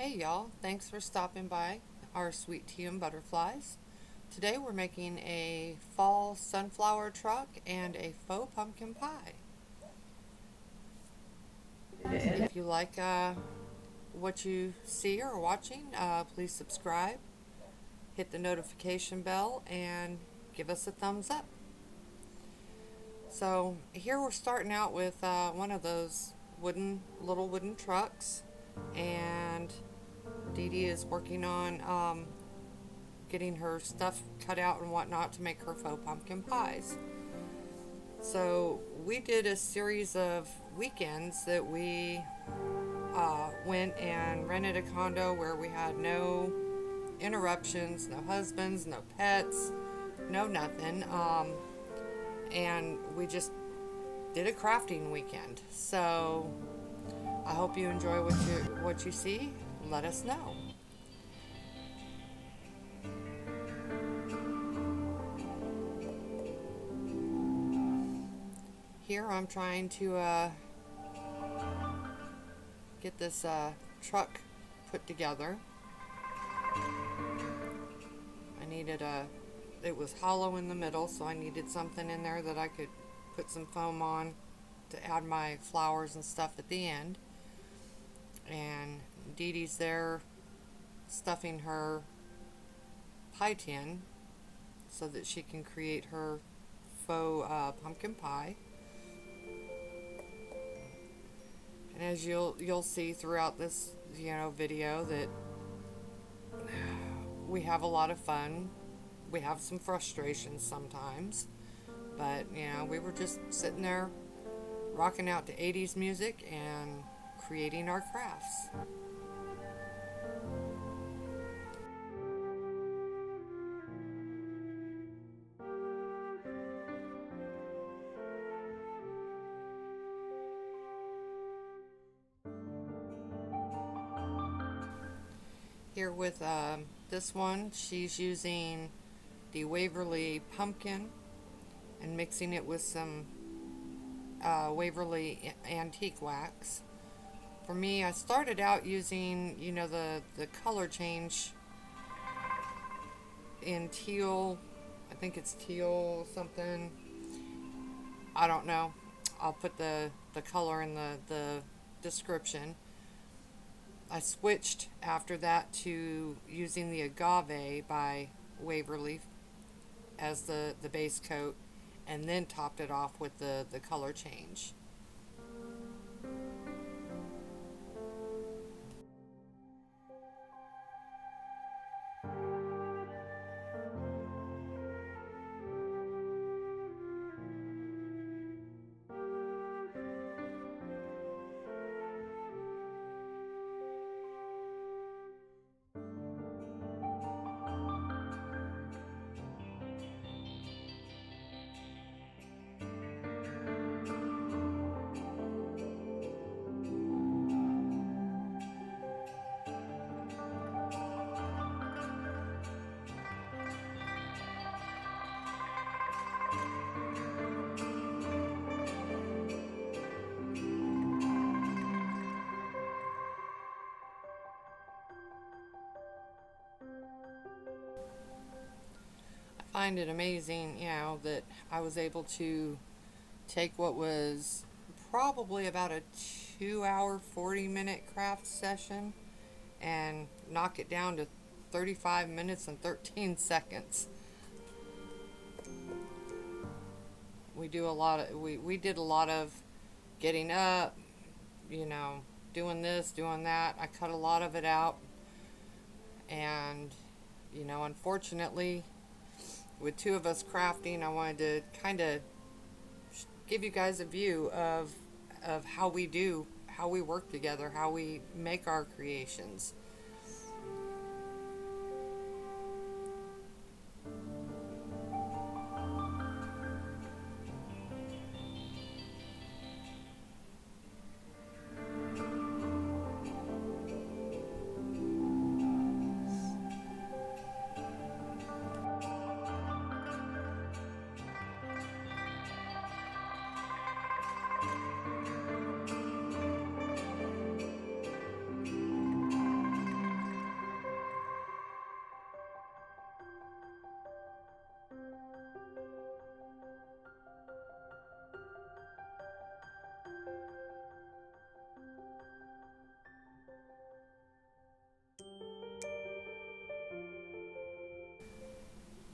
Hey y'all, thanks for stopping by our sweet tea and butterflies. Today we're making a fall sunflower truck and a faux pumpkin pie. If you like what you see or are watching, please subscribe, hit the notification bell, and give us a thumbs up. So here we're starting out with one of those little wooden trucks, and Dee Dee is working on getting her stuff cut out and whatnot to make her faux pumpkin pies. So we did a series of weekends that we went and rented a condo where we had no interruptions, no husbands, no pets, no nothing, and we just did a crafting weekend. So I hope you enjoy what you see. Let us know. Here I'm trying to get this truck put together. It was hollow in the middle, so I needed something in there that I could put some foam on to add my flowers and stuff at the end. And Dee Dee's there stuffing her pie tin so that she can create her faux pumpkin pie. And as you'll see throughout this video that we have a lot of fun. We have some frustrations sometimes, but we were just sitting there rocking out to 80s music and creating our crafts. Here with this one, she's using the Waverly Pumpkin and mixing it with some Waverly Antique Wax. For me, I started out using, the color change in teal. I think it's teal something. I don't know. I'll put the color in the description. I switched after that to using the Agave by Waverly as the base coat, and then topped it off with the color change. Find it amazing, that I was able to take what was probably about a 2-hour, 40-minute craft session and knock it down to 35 minutes and 13 seconds. We did a lot of getting up, doing this, doing that. I cut a lot of it out, and unfortunately, with two of us crafting, I wanted to kind of give you guys a view of how we work together, how we make our creations.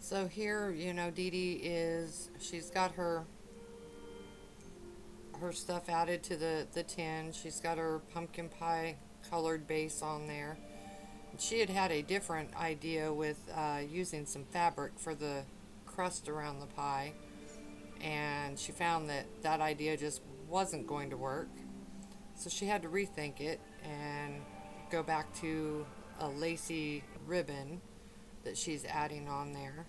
So here, you know, Dee Dee she's got her stuff added to the tin. She's got her pumpkin pie colored base on there. She had a different idea with using some fabric for the crust around the pie, and she found that that idea just wasn't going to work. So she had to rethink it and go back to a lacy ribbon that she's adding on there.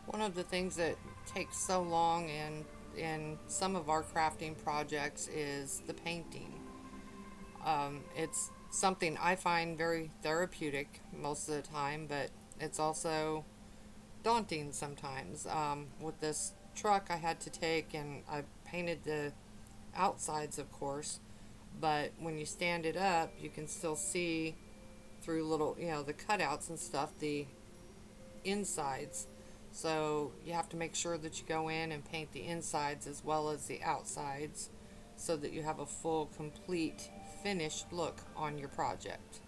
One of the things that takes so long in some of our crafting projects is the painting. It's something I find very therapeutic most of the time, but it's also daunting sometimes. With this truck, I had to take and I painted the outsides, of course, but when you stand it up, you can still see through little, you know, the cutouts and stuff, the insides. So you have to make sure that you go in and paint the insides as well as the outsides so that you have a full, complete, finished look on your project.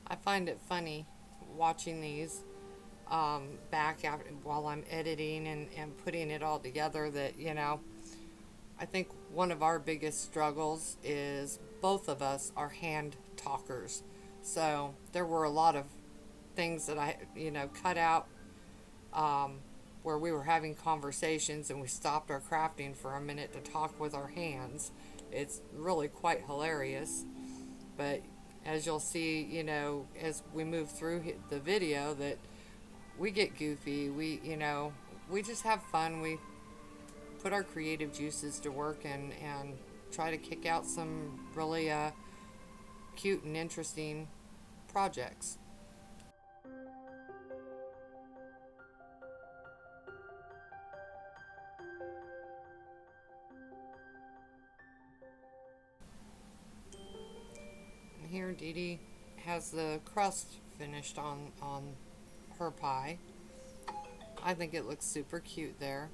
I find it funny watching these back after, while I'm editing and putting it all together that, you know, I think one of our biggest struggles is both of us are hand talkers. So there were a lot of things that I, you know, cut out where we were having conversations and we stopped our crafting for a minute to talk with our hands. It's really quite hilarious. But as you'll see, you know, as we move through the video, that we get goofy. We, you know, we just have fun. We put our creative juices to work and try to kick out some really cute and interesting projects. And here Dee Dee has the crust finished on her pie. I think it looks super cute there.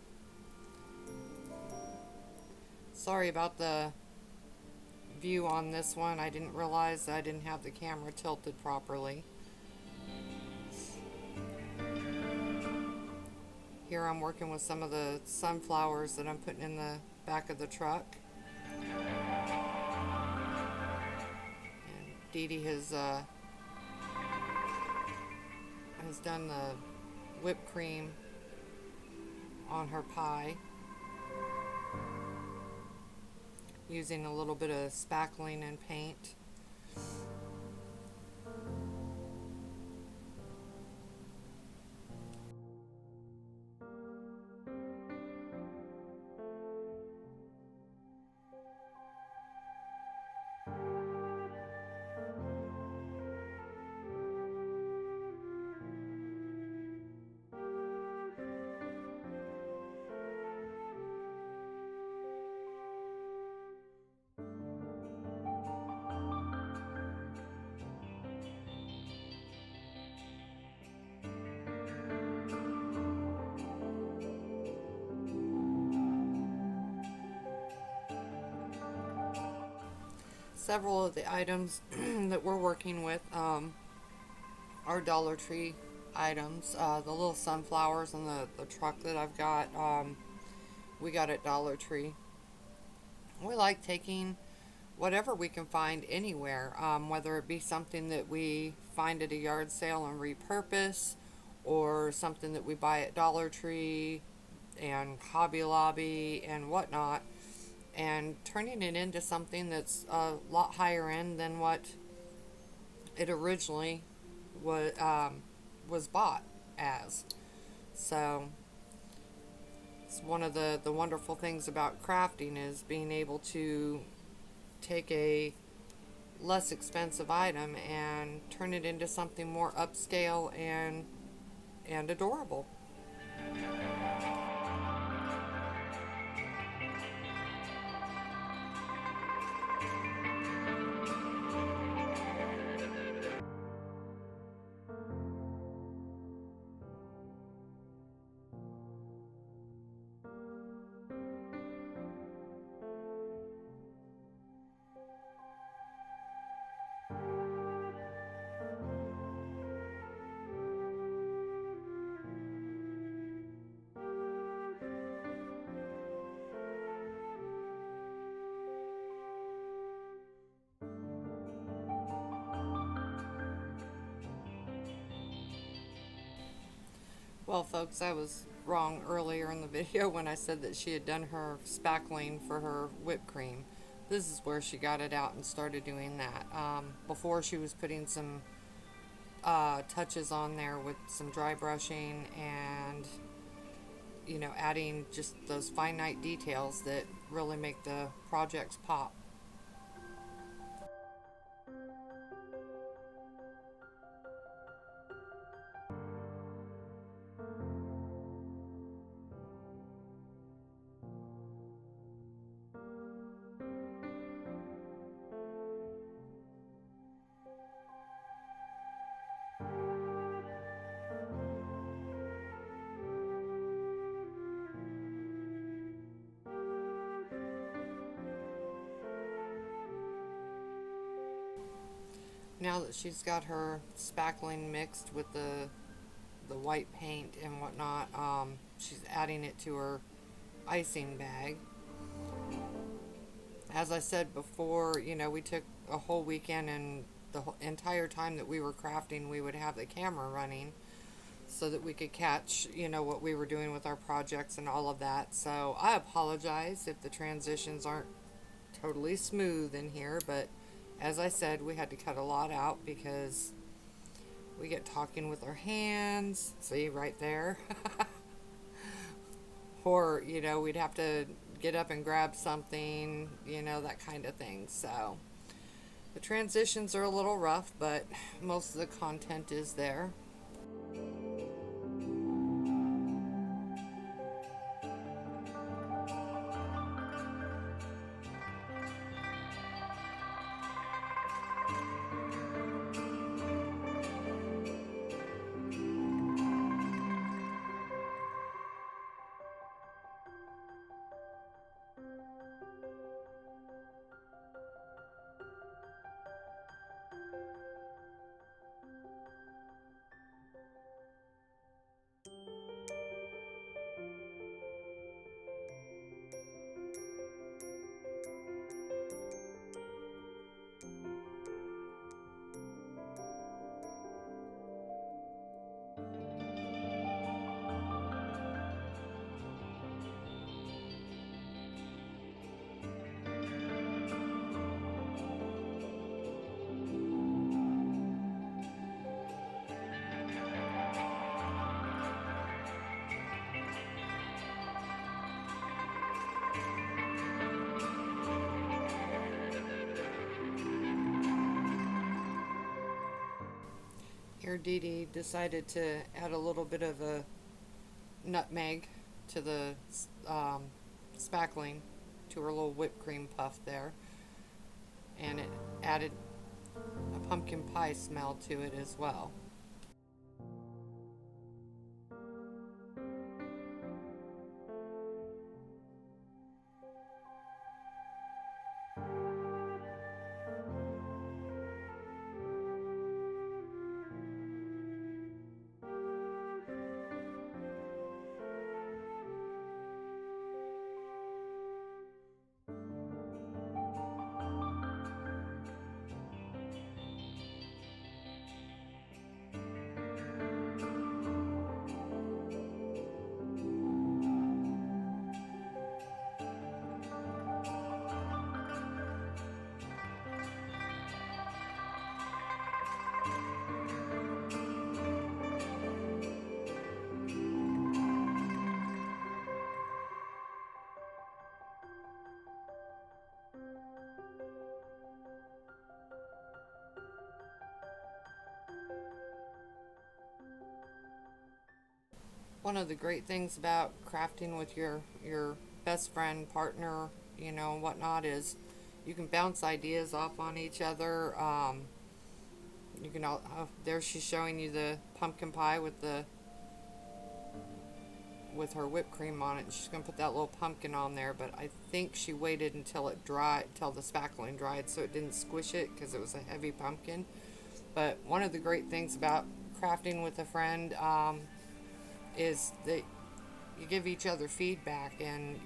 Sorry about the view on this one. I didn't realize I didn't have the camera tilted properly. Here I'm working with some of the sunflowers that I'm putting in the back of the truck. And Dee Dee has done the whipped cream on her pie using a little bit of spackling and paint. Several of the items that we're working with are Dollar Tree items. The little sunflowers and the truck that I've got, we got at Dollar Tree. We like taking whatever we can find anywhere, whether it be something that we find at a yard sale and repurpose, or something that we buy at Dollar Tree and Hobby Lobby and whatnot, and turning it into something that's a lot higher end than what it originally was bought as. So it's one of the wonderful things about crafting is being able to take a less expensive item and turn it into something more upscale and adorable. Well, folks, I was wrong earlier in the video when I said that she had done her spackling for her whipped cream. This is where she got it out and started doing that. Before, she was putting some touches on there with some dry brushing and, you know, adding just those finite details that really make the projects pop. Now that she's got her spackling mixed with the white paint and whatnot, she's adding it to her icing bag. As I said before, you know, we took a whole weekend, and the entire time that we were crafting, we would have the camera running so that we could catch, you know, what we were doing with our projects and all of that. So I apologize if the transitions aren't totally smooth in here, but as I said, we had to cut a lot out because we get talking with our hands. See, right there. Or, you know, we'd have to get up and grab something, you know, that kind of thing. So the transitions are a little rough, but most of the content is there. Here Dee Dee decided to add a little bit of a nutmeg to the spackling, to her little whipped cream puff there, and it added a pumpkin pie smell to it as well. One of the great things about crafting with your best friend, partner, whatnot, is you can bounce ideas off on each other. You can all, there she's showing you the pumpkin pie with her whipped cream on it. She's gonna put that little pumpkin on there, but I think she waited until it dried, till the spackling dried, so it didn't squish it because it was a heavy pumpkin. But one of the great things about crafting with a friend is that you give each other feedback, and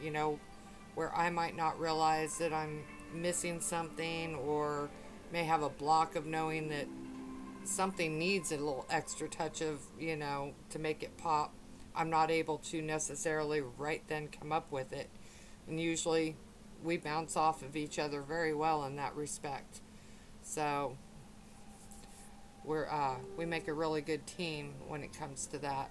where I might not realize that I'm missing something, or may have a block of knowing that something needs a little extra touch of, to make it pop, I'm not able to necessarily right then come up with it. And usually we bounce off of each other very well in that respect. So we make a really good team when it comes to that.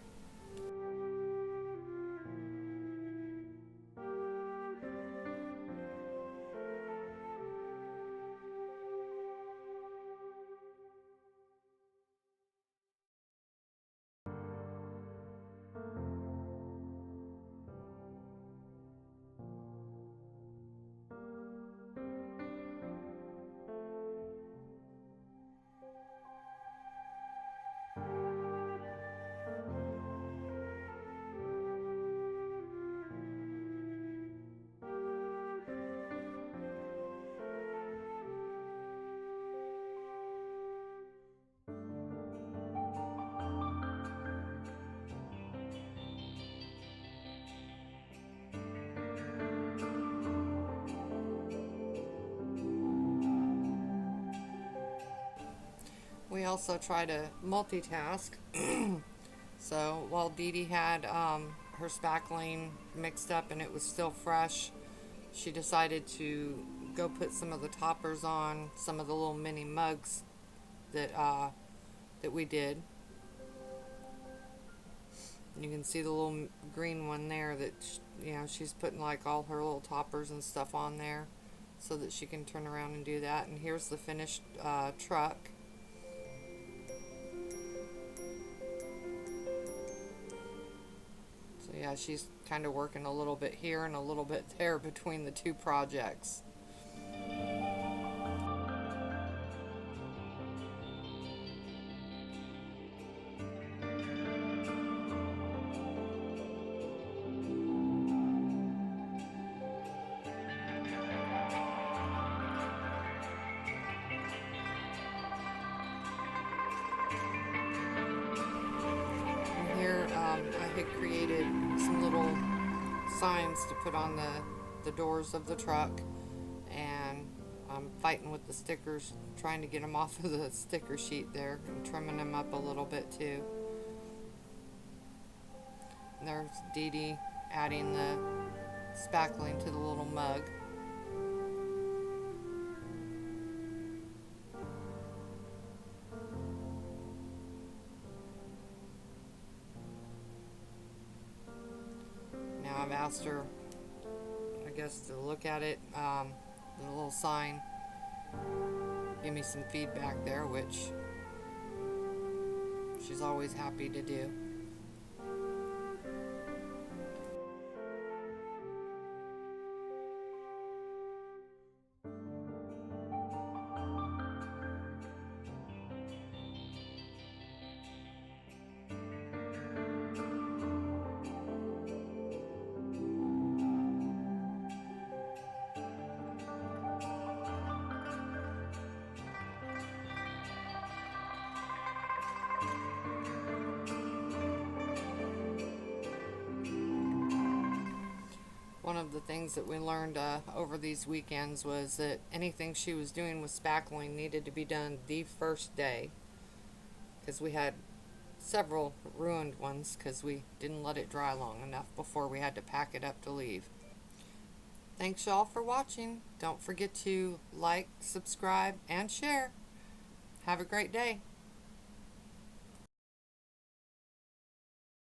We also try to multitask. So while Dee Dee had her spackling mixed up and it was still fresh, she decided to go put some of the toppers on some of the little mini mugs that we did. You can see the little green one there that she's putting like all her little toppers and stuff on there so that she can turn around and do that. And here's the finished truck. So yeah, she's kind of working a little bit here and a little bit there between the two projects. Here I had created some little signs to put on the doors of the truck, and I'm fighting with the stickers, trying to get them off of the sticker sheet there and trimming them up a little bit too. And there's Dee Dee adding the spackling to the little mug. Now I've asked her, I guess, to look at it, the little sign, give me some feedback there, which she's always happy to do. One of the things that we learned over these weekends was that anything she was doing with spackling needed to be done the first day, because we had several ruined ones because we didn't let it dry long enough before we had to pack it up to leave. Thanks y'all for watching. Don't forget to like, subscribe, and share. Have a great day.